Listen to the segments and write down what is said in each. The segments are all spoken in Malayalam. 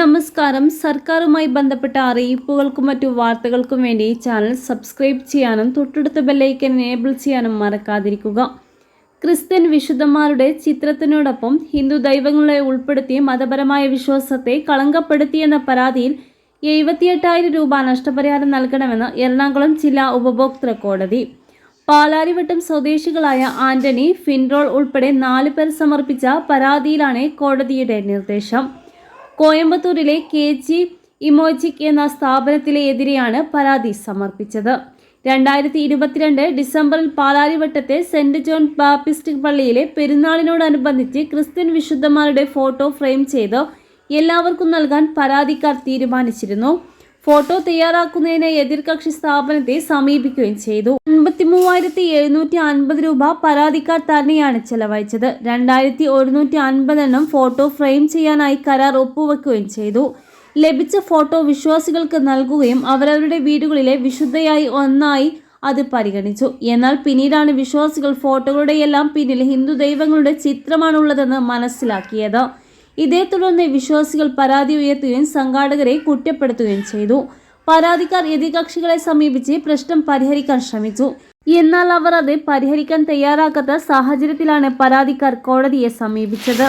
നമസ്കാരം. സർക്കാരുമായി ബന്ധപ്പെട്ട അറിയിപ്പുകൾക്കും മറ്റു വാർത്തകൾക്കും വേണ്ടി ചാനൽ സബ്സ്ക്രൈബ് ചെയ്യാനും തൊട്ടടുത്ത ബെല്ലൈക്കൻ എനേബിൾ ചെയ്യാനും മറക്കാതിരിക്കുക. ക്രിസ്ത്യൻ വിശുദ്ധന്മാരുടെ ചിത്രത്തിനോടൊപ്പം ഹിന്ദു ദൈവങ്ങളെ ഉൾപ്പെടുത്തി മതപരമായ വിശ്വാസത്തെ കളങ്കപ്പെടുത്തിയെന്ന പരാതിയിൽ 78,000 രൂപ നഷ്ടപരിഹാരം നൽകണമെന്ന് എറണാകുളം ജില്ലാ ഉപഭോക്തൃ കോടതി. പാലാരിവട്ടം സ്വദേശികളായ ആന്റണി, ഫിൻറോൾ ഉൾപ്പെടെ 4 പേർ സമർപ്പിച്ച പരാതിയിലാണ് കോടതിയുടെ നിർദ്ദേശം. കോയമ്പത്തൂരിലെ KG ഇമോജിക് എന്ന സ്ഥാപനത്തിലെതിരെയാണ് പരാതി സമർപ്പിച്ചത്. 2022 ഡിസംബറിൽ പാലാരിവട്ടത്തെ സെന്റ് ജോൺ ബാപ്റ്റിസ്റ്റ് പള്ളിയിലെ പെരുന്നാളിനോടനുബന്ധിച്ച് ക്രിസ്ത്യൻ വിശുദ്ധന്മാരുടെ ഫോട്ടോ ഫ്രെയിം ചെയ്ത് എല്ലാവർക്കും നൽകാൻ പരാതിക്കാർ തീരുമാനിച്ചിരുന്നു. ഫോട്ടോ തയ്യാറാക്കുന്നതിന് എതിർകക്ഷി സ്ഥാപനത്തെ സമീപിക്കുകയും ചെയ്തു. 53,750 രൂപ പരാതിക്കാർ തന്നെയാണ് ചെലവഴിച്ചത്. 2,150 എണ്ണം ഫോട്ടോ ഫ്രെയിം ചെയ്യാനായി കരാർ ഒപ്പുവെക്കുകയും ചെയ്തു. ലഭിച്ച ഫോട്ടോ വിശ്വാസികൾക്ക് നൽകുകയും അവരവരുടെ വീടുകളിലെ വിശുദ്ധയായി ഒന്നായി അത് പരിഗണിച്ചു. എന്നാൽ പിന്നീടാണ് വിശ്വാസികൾ ഫോട്ടോകളുടെയെല്ലാം പിന്നിൽ ഹിന്ദു ദൈവങ്ങളുടെ ചിത്രമാണുള്ളതെന്ന് മനസ്സിലാക്കിയത്. ഇതേ തുടർന്ന് വിശ്വാസികൾ പരാതി ഉയർത്തുകയും സംഘാടകരെ കുറ്റപ്പെടുത്തുകയും ചെയ്തു. പരാതിക്കാർ എതിർകക്ഷികളെ സമീപിച്ച് പ്രശ്നം പരിഹരിക്കാൻ ശ്രമിച്ചു. എന്നാൽ അവർ അത് പരിഹരിക്കാൻ തയ്യാറാകാത്ത സാഹചര്യത്തിലാണ് പരാതിക്കാർ കോടതിയെ സമീപിച്ചത്.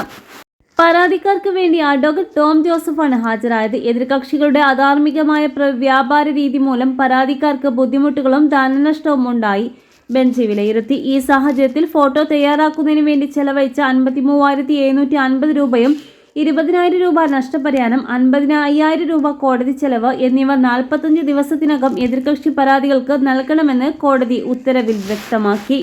പരാതിക്കാർക്ക് വേണ്ടി അഡ്വക്കേറ്റ് ടോം ജോസഫാണ് ഹാജരായത്. എതിർകക്ഷികളുടെ അധാർമികമായ വ്യാപാര രീതി മൂലം പരാതിക്കാർക്ക് ബുദ്ധിമുട്ടുകളും ധനനഷ്ടവും ഉണ്ടായി ബെഞ്ച് വിലയിരുത്തി. ഈ സാഹചര്യത്തിൽ ഫോട്ടോ തയ്യാറാക്കുന്നതിന് വേണ്ടി ചെലവഴിച്ച 53,750 രൂപയും 20,000 രൂപ നഷ്ടപരിഹാരം, 50,000 രൂപ കോടതി ചെലവ് എന്നിവ 45 ദിവസത്തിനകം എതിർകക്ഷി പരാതികൾക്ക് നൽകണമെന്ന് കോടതി ഉത്തരവിൽ വ്യക്തമാക്കി.